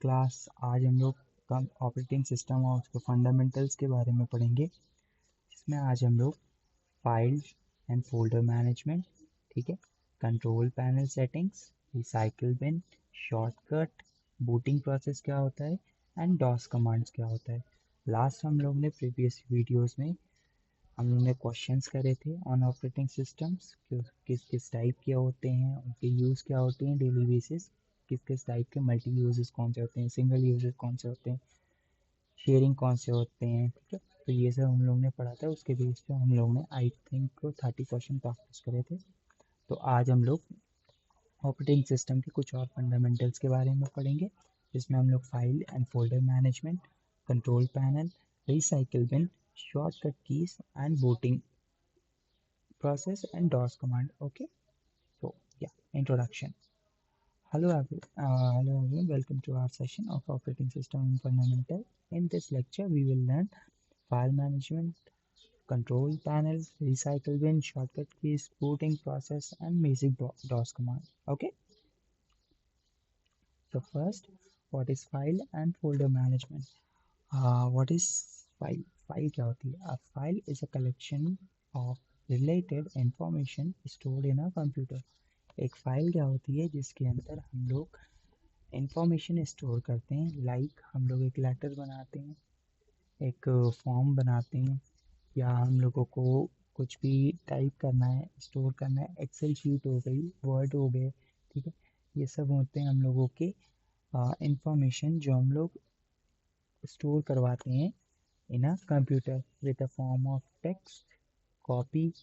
Class. आज हम लोग कम ऑपरेटिंग सिस्टम और उसके फंडामेंटल्स के बारे में पढ़ेंगे, जिसमें आज हम लोग फाइल एंड फोल्डर मैनेजमेंट, ठीक है, control panel settings, recycle bin, shortcut, booting process क्या होता है एंड डॉस कमांड्स क्या होता है। लास्ट हम लोग ने प्रीवियस वीडियोस में हम लोग ने क्वेश्चंस करे थे ऑन ऑपरेटिंग सिस्टम्स, किस किस टाइप के होते हैं, उनके यूज़ क्या होते हैं डेली बेसिस, किस किस टाइप के मल्टी यूजेस कौन से होते हैं, सिंगल यूजेस कौन से होते हैं, शेयरिंग कौन से होते हैं, ठीक है। तो ये सब हम लोग ने पढ़ा था, उसके बेस पे हम लोग ने आई थिंक 30 क्वेश्चन प्रैक्टिस करे थे। तो आज हम लोग ऑपरेटिंग सिस्टम के कुछ और फंडामेंटल्स के बारे में पढ़ेंगे, जिसमें हम लोग file and folder management, control panel, recycle bin, shortcut keys and booting process and DOS command. Okay, so yeah, introduction. Hello everyone. Welcome to our session of operating system and fundamental. In this lecture, we will learn file management, control panels, recycle bin, shortcut keys, booting process, and basic DOS command. Okay, so first, what is file and folder management? What is file? File क्या होती है? A file is a collection of related information stored in a computer. एक file क्या होती है जिसके अंदर हम लोग इंफॉर्मेशन स्टोर करते हैं। लाइक हम लोग एक लेटर बनाते हैं, एक फॉर्म बनाते हैं, या हम लोगों को कुछ भी टाइप करना है, स्टोर करना है, एक्सेल शीट हो गई, वर्ड हो गए, ठीक है। ये सब होते हैं हम लोगों के इंफॉर्मेशन जो हम लोग स्टोर करवाते हैं in a computer with a form of text, copy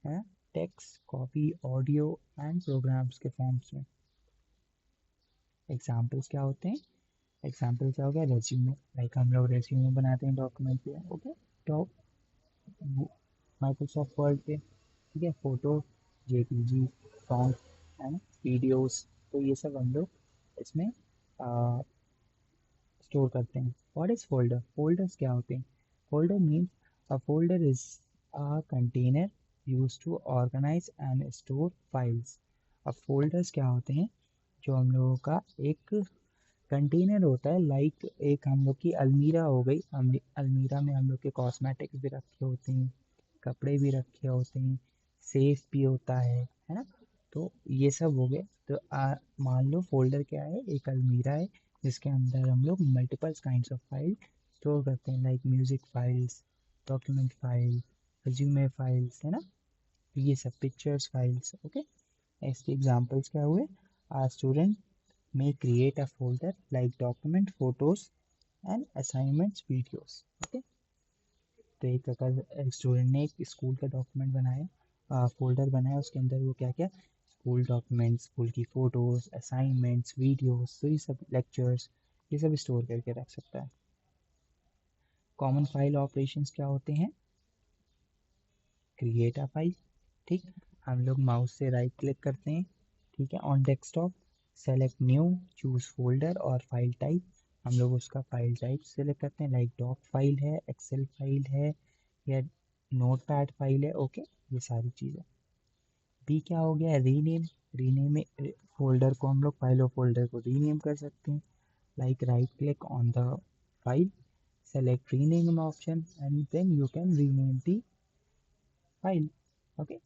है, text copy, audio and programs के फॉर्म्स में। एग्जाम्पल्स क्या होते हैं? एग्जाम्पल क्या हो गया? रेज्यूमे। लाइक हम लोग रेज्यूमे बनाते हैं डॉक्यूमेंट पे, ओके, तो माइक्रोसॉफ्ट वर्ड पे, ठीक है, फोटो, जेपीजी, सॉन्ग, है ना, वीडियोस, तो ये सब हम लोग इसमें स्टोर करते हैं। What is folder? फोल्डर्स क्या होते हैं? Folder means a folder is a container use to organise and store files. अब फोल्डर्स क्या होते हैं? जो हम लोगों का एक कंटेनर होता है, लाइक एक हम लोग की अलमीरा हो गई, अलमीरा में हम लोग के कॉस्मेटिक्स भी रखे होते हैं, कपड़े भी रखे होते हैं, सेफ भी होता है ना। तो ये सब हो गए। तो मान लो फोल्डर क्या है? एक अलमीरा है जिसके अंदर हम लोग multiple kinds of file store करते हैं, like music files, document file, resume files, है ना। तो ये सब पिक्चर्स फाइल्स, ओके। इसके एग्जांपल्स क्या हुए? आ student may create a folder like document, photos and assignments, videos. Okay, तो एक अगर स्टूडेंट ने एक स्कूल का डॉक्यूमेंट बनाया, फोल्डर बनाया, उसके अंदर वो क्या क्या, स्कूल डॉक्यूमेंट्स, स्कूल की फ़ोटोज़, असाइनमेंट्स, वीडियोस, तो ये सब लेक्चर्स, ये सब स्टोर करके रख सकता है। कॉमन फाइल ऑपरेशंस क्या होते हैं? क्रिएट अ फाइल, ठीक, हम लोग माउस से राइट क्लिक करते हैं, ठीक है, on desktop, select new, choose folder और फाइल टाइप, हम लोग उसका फाइल टाइप सेलेक्ट करते हैं, लाइक डॉक फाइल है, एक्सेल फाइल है, या नोट पैड फाइल है, ओके, ये सारी चीज़ें। बी क्या हो गया? रीनेम। रीनेम में फोल्डर को हम लोग, फाइल और फोल्डर को रीनेम कर सकते हैं, like right click on the file, select rename option and then you can rename the file, okay।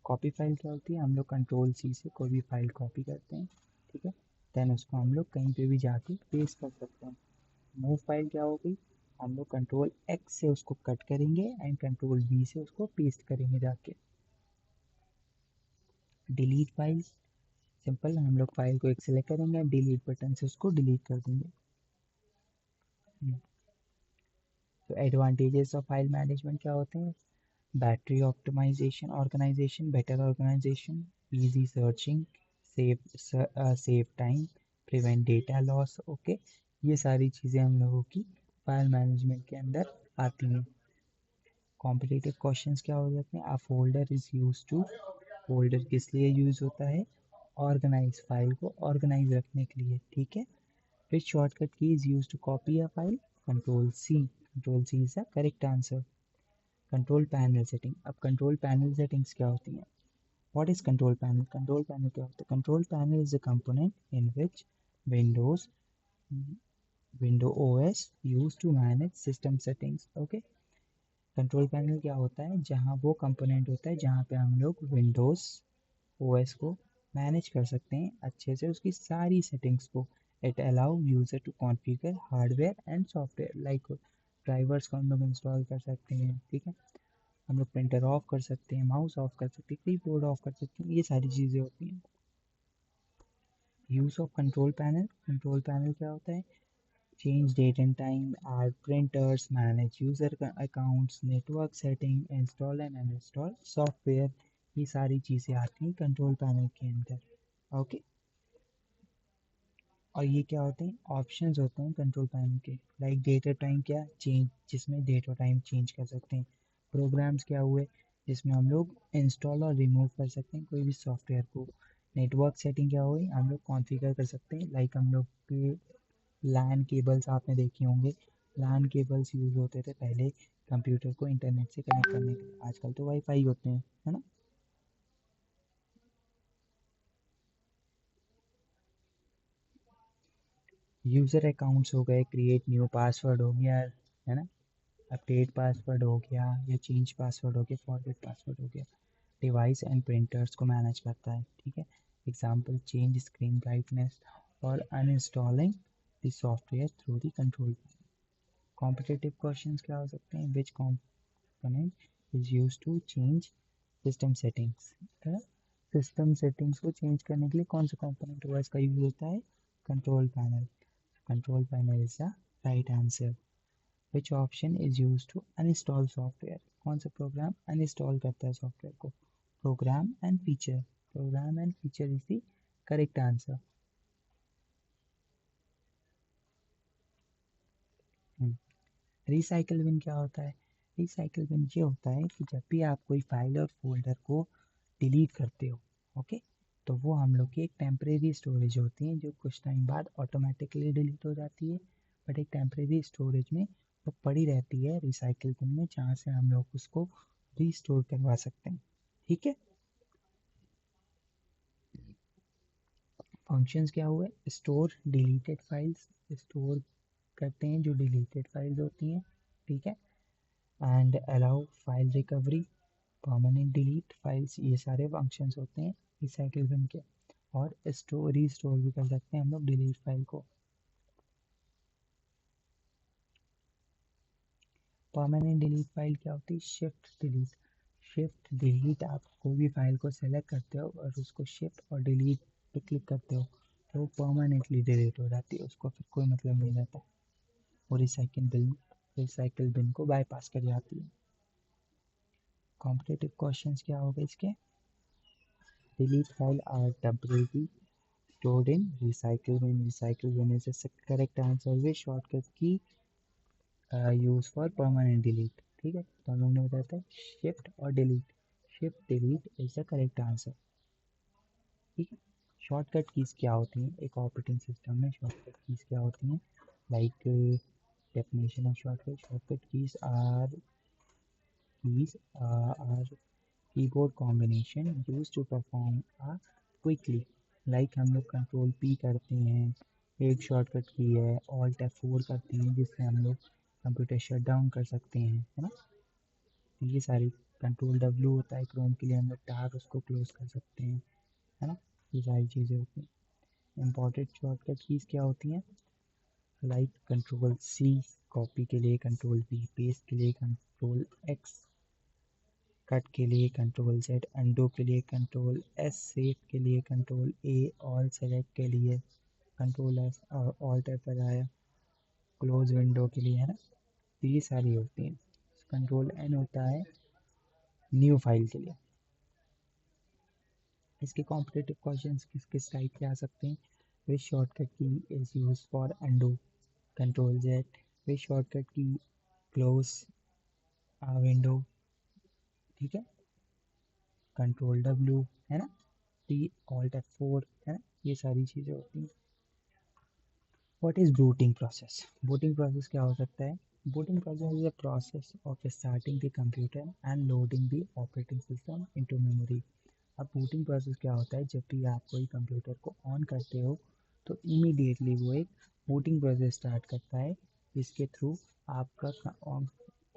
Copy file क्या होती है? हम लोग कंट्रोल सी से कोई भी फाइल कॉपी करते हैं, ठीक है, देन उसको हम लोग कहीं पे भी जाके पेस्ट कर सकते हैं। मूव फाइल क्या हो गई? हम लोग कंट्रोल एक्स से उसको कट करेंगे एंड कंट्रोल वी से उसको पेस्ट करेंगे जाके। डिलीट फाइल, सिंपल, हम लोग फाइल को एक सेलेक्ट करेंगे, डिलीट बटन से उसको डिलीट कर देंगे। तो एडवांटेजेस ऑफ फाइल मैनेजमेंट क्या होते हैं? Battery optimisation, organisation, better organisation, easy searching, save time, prevent data loss, okay. ये सारी चीज़ें हम लोगों की फाइल मैनेजमेंट के अंदर आती हैं। कॉम्पिटिटिव क्वेश्चंस क्या हो जाते हैं? A folder is use to, folder किस लिए यूज़ होता है? ऑर्गेनाइज, फाइल को ऑर्गेनाइज रखने के लिए, ठीक है। फिर shortcut key is use to copy a file, control C, control C is the correct answer. Control panel setting, अब कंट्रोल पैनल सेटिंग्स क्या होती हैं? What is control panel? Control panel क्या होता है? Control panel is a component in which Windows Windows OS used to manage system settings. Okay. Control panel क्या होता है? जहाँ वो कंपोनेंट होता है जहाँ पे हम लोग विंडोज़ ओएस को मैनेज कर सकते हैं अच्छे से उसकी सारी सेटिंग्स को. It allow user to configure hardware and software like drivers को हम लोग इंस्टॉल कर सकते हैं. ठीक है. हम लोग प्रिंटर ऑफ कर सकते हैं, माउस ऑफ कर सकते हैं, कीबोर्ड ऑफ कर सकते हैं, ये सारी चीज़ें होती हैं. Use of control panel. Control panel क्या होता है? Change date and time, add printers, manage user accounts, network setting, install and uninstall software. ये सारी चीज़ें आती हैं कंट्रोल पैनल के अंदर. ओके. और ये क्या होते हैं? ऑप्शंस होते हैं कंट्रोल पैनल के. लाइक डेट और टाइम क्या चेंज, जिसमें डेट और टाइम चेंज कर सकते हैं. प्रोग्राम्स क्या हुए? जिसमें हम लोग इंस्टॉल और रिमूव कर सकते हैं कोई भी सॉफ्टवेयर को. नेटवर्क सेटिंग क्या हुई? हम लोग कॉन्फ़िगर कर सकते हैं. लाइक हम लोग के लैन केबल्स आपने देखे होंगे. लैन केबल्स यूज़ होते थे पहले कंप्यूटर को इंटरनेट से कनेक्ट करने के लिए. आजकल तो वाईफाई होते हैं, है ना. यूज़र अकाउंट्स हो गए, क्रिएट न्यू पासवर्ड हो गया, है ना. अपडेट पासवर्ड हो गया या चेंज पासवर्ड हो गया, फॉरगेट पासवर्ड हो गया. डिवाइस एंड प्रिंटर्स को मैनेज करता है. ठीक है. एग्जांपल चेंज स्क्रीन ब्राइटनेस और uninstalling the software through the control. Competitive questions क्या हो सकते हैं? Which component is used to change system settings. System settings को चेंज करने के लिए कौन सा कंपोनेंट हुआ इसका यूज होता है? Control panel. Control panel is the right answer. Which option is use to uninstall software? कौन सा प्रोग्राम अनइंस्टॉल करता है सॉफ्टवेयर को? Program and feature. Program and feature is the correct answer. Recycle bin क्या होता है? रिसाइकल बिन ये होता है कि जब भी आप कोई फाइल और फोल्डर को डिलीट करते हो, ओके, तो वो हम लोग की एक टेम्परेरी स्टोरेज होती है जो कुछ टाइम बाद ऑटोमेटिकली डिलीट हो जाती है. बट एक टेम्परेरी स्टोरेज में वो पड़ी रहती है रिसाइकल बिन में, जहाँ से हम लोग उसको रीस्टोर करवा सकते हैं. ठीक है. फंक्शंस क्या हुए? Store deleted files. स्टोर करते हैं जो डिलीटेड फाइल्स होती हैं. ठीक है. And allow file recovery, permanent delete files, ये सारे फंक्शंस होते हैं रिसाइकिल बिन के. और स्टोर रीस्टोर भी कर सकते हैं हम लोग डिलीट फाइल को. परमानेंट डिलीट फाइल क्या होती है? Shift delete. शिफ्ट डिलीट, आप कोई भी फाइल को सेलेक्ट करते हो और उसको शिफ्ट और डिलीट पे क्लिक करते हो तो वो परमानेंटली डिलीट हो जाती है, उसको फिर कोई मतलब नहीं रहता. वो रिसाइकिल बिन को बाईपास कर जाती है. कॉम्पिटेटिव क्वेश्चंस क्या होगा इसके? Delete file are temporary stored in recycle bin. Recycle bin is the correct answer with shortcut key use for permanent delete. ठीक है. तो हम लोग ने बताया था शिफ्ट और delete. Shift delete is the correct answer. ठीक है. शॉर्टकट कीज क्या होती हैं एक ऑपरेटिंग सिस्टम में? शॉर्टकट कीज क्या होती हैं? Like definition of shortcut. Shortcut keys are keyboard combination use to perform a quickly. लाइक हम लोग कंट्रोल पी करते हैं, एक शॉर्टकट की है, ऑल्ट F4 करते हैं जिससे हम लोग कंप्यूटर शट डाउन कर सकते हैं, है ना. तो ये सारी. कंट्रोल W होता है क्रोम के लिए, हम लोग टैब उसको क्लोज कर सकते हैं, है ना. ये सारी चीज़ें होती हैं. इम्पॉर्टेंट शॉर्टकट कीज़ क्या होती हैं? लाइक कंट्रोल C कॉपी के लिए, कंट्रोल V पेस्ट के लिए, कंट्रोल X कट के लिए, कंट्रोल Z अंडो के लिए, कंट्रोल S सेव के लिए, कंट्रोल A ऑल सेलेक्ट के लिए, कंट्रोल S और ऑल्ट पर आया क्लोज विंडो के लिए, है ना. तो ये सारी होती हैं. कंट्रोल N होता है न्यू फाइल के लिए. इसके कॉम्पिटेटिव क्वेश्चंस किस किस टाइप के आ सकते हैं? विच शॉर्टकट की is use for undo? Control Z. Which shortcut की क्लोज विंडो? ठीक है. कंट्रोल W, है ना. टी ऑल्ट F4, है ना. ये सारी चीज़ें होती हैं. What is booting process? Booting process क्या हो सकता है? Booting process is a process of starting the computer and loading the operating system into memory. अब बूटिंग प्रोसेस क्या होता है, जब भी आप कोई कंप्यूटर को ऑन करते हो तो इमीडिएटली वो एक बूटिंग प्रोसेस स्टार्ट करता है, जिसके थ्रू आपका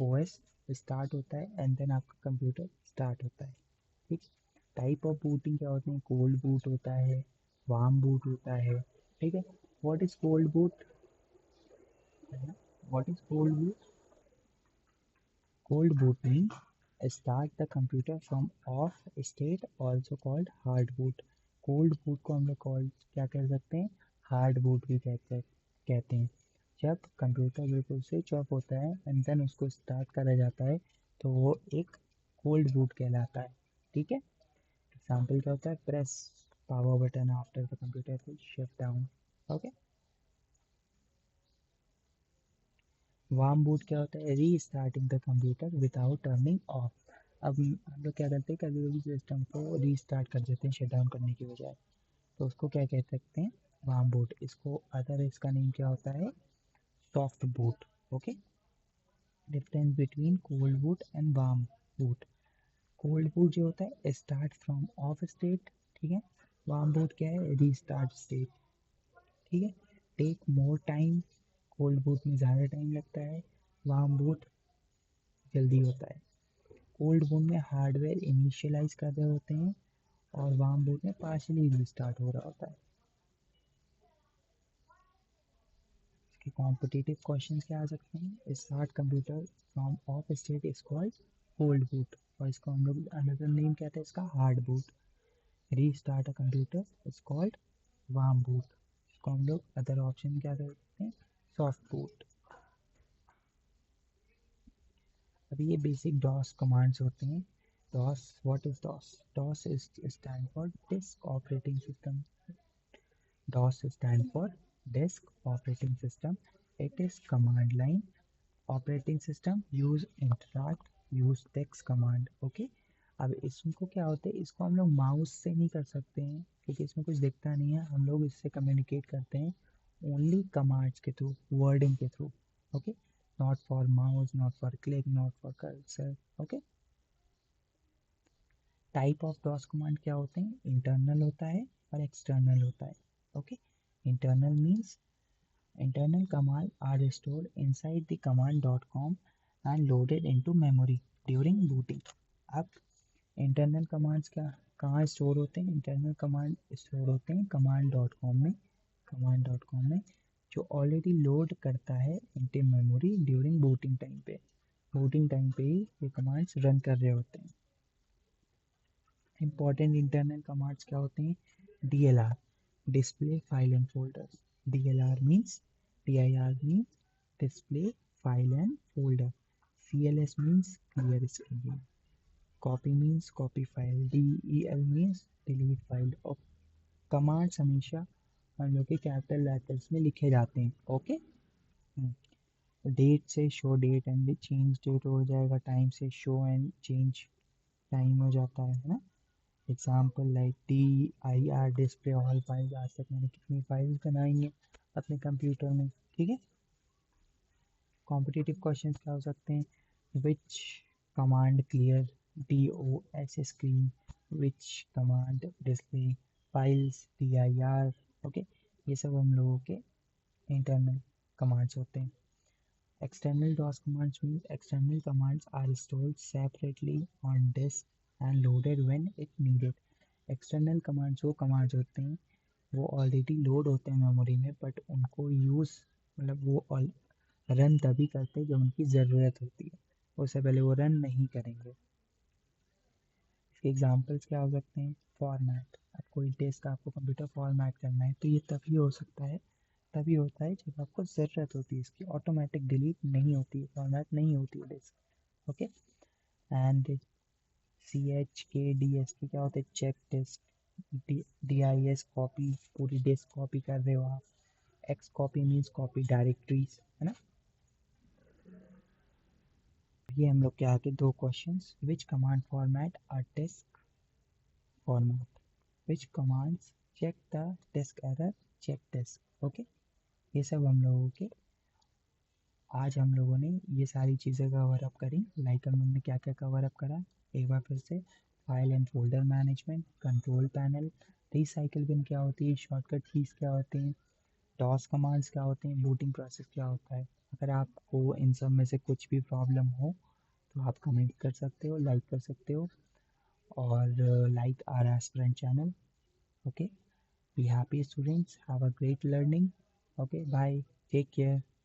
ओएस स्टार्ट होता है एंड देन आपका कंप्यूटर स्टार्ट होता है। ठीक। टाइप ऑफ बूटिंग क्या होते हैं, कोल्ड बूट होता है, वार्म बूट होता है। ठीक है। What is cold boot, what is cold boot? Cold boot means start the computer from off state, also called hard boot. Cold boot को हम लोग कॉल क्या कर सकते हैं, हार्ड बूट भी कहते हैं। जब कंप्यूटर बिल्कुल स्विच ऑफ होता है एंड देन उसको स्टार्ट करा जाता है तो वो एक कोल्ड बूट कहलाता है। ठीक है। एग्जाम्पल क्या होता है, press power button after the computer will shut down. Okay. Warm boot क्या होता है, री starting the computer without turning of. अब हम लोग क्या करते हैं, कभी कभी सिस्टम को रीस्टार्ट कर देते हैं शट डाउन करने की बजाय, तो उसको क्या कह सकते हैं, वार्म बूट। इसको अदर इसका नेम क्या होता है, soft boot. Okay. Difference between cold boot and warm boot, cold boot जो होता है स्टार्ट फ्रॉम ऑफ स्टेट। ठीक है। वार्म बूट क्या है, रीस्टार्ट स्टेट। ठीक है। Take more time, cold boot में ज़्यादा टाइम लगता है, वार्म बूट जल्दी होता है। कोल्ड बूट में हार्डवेयर इनिशियलाइज कर रहे होते हैं और वार्म बूट में पार्शियली रीस्टार्ट हो रहा होता है। इसके कॉम्पिटिटिव क्वेश्चन क्या आ सकते हैं, start computer from of state is called cold boot, और इसको हम लोग अनदर नेम कहते हैं इसका, hard boot. Restart a computer is called warm boot, इसको हम लोग अदर ऑप्शन क्या कहते हैं, सॉफ्ट बूट। अभी ये बेसिक डॉस कमांड्स होते हैं। DOS, what is DOS? DOS is stand for disk operating system. DOS stand for Disk Operating System. It is command line operating system use interact use text command. Okay. अब इसको क्या होता है, इसको हम लोग माउस से नहीं कर सकते हैं क्योंकि इसमें कुछ दिखता नहीं है, हम लोग इससे कम्युनिकेट करते हैं ओनली कमांड्स के थ्रू, वर्डिंग के through. Okay. Not for mouse, not for click, not for cursor. Okay. Type of DOS command क्या होते हैं, इंटरनल होता है और एक्सटर्नल होता है। Okay. Internal means internal commands are stored inside the command.com and loaded into memory during booting. अब internal commands क्या कहाँ स्टोर होते हैं, internal command स्टोर होते हैं command.com में जो ऑलरेडी लोड करता है into memory during booting time पे, booting टाइम पे ही ये कमांड्स रन कर रहे होते हैं। इंपॉर्टेंट इंटरनल कमांड्स क्या होते हैं, DLR display file and folders, DLR means DIR means display file and folder, CLS means clear screen, copy means copy file, DEL means delete file. और कमांड्स हमेशा हम लोग के कैपिटल लेटर्स में लिखे जाते हैं। ओके। डेट से show date and change date हो जाएगा, टाइम से शो एंड चेंज टाइम हो जाता है ना। Example like DIR display all files, आज तक मैंने कितनी फाइल्स बनाई हैं अपने कंप्यूटर में। ठीक है। कॉम्पिटिटिव क्वेश्चंस क्या हो सकते हैं, विच कमांड क्लियर DOS स्क्रीन, विच command display files DIR। Okay. ये सब हम लोगों के इंटरनल कमांड्स होते हैं। External DOS commands means external commands are stored separately on disk and loaded when it needed. External commands वो कमांड्स होते हैं वो ऑलरेडी लोड होते हैं मेमोरी में, बट उनको यूज़ मतलब वो रन तभी करते हैं जब उनकी ज़रूरत होती है, उससे पहले वो रन नहीं करेंगे। इसके एग्जांपल्स क्या हो सकते हैं, फॉर्मेट, अब कोई डिस्क आपको कंप्यूटर फॉर्मेट करना है तो ये तभी हो सकता है, तभी होता है जब आपको ज़रूरत होती है इसकी, ऑटोमेटिक डिलीट नहीं होती है, फॉर्मेट नहीं होती है डिस्क। ओके। एंड CHKDSK क्या होता है, चेक डिस्क, DIS कॉपी, पूरी डिस्क कॉपी कर रहे हो आप, X copy means copy directories, है ना। ये हम लोग के आगे दो questions, which command format or disk format, which commands check the disk error, check disk. Okay. ये सब हम लोगों के आज हम लोगों ने ये सारी चीज़ें कवर अप करी। लाइक हमने क्या क्या कवर अप करा एक बार फिर से, file and folder management, control panel, recycle bin क्या होती है, शॉर्टकट कीज क्या होते हैं, डॉस कमांड्स क्या होते हैं, बूटिंग प्रोसेस क्या होता है। अगर आपको इन सब में से कुछ भी प्रॉब्लम हो तो आप कमेंट कर सकते हो, लाइक कर सकते हो, और like our aspirant channel. Okay, be happy students, have a great learning. Okay, bye, take care.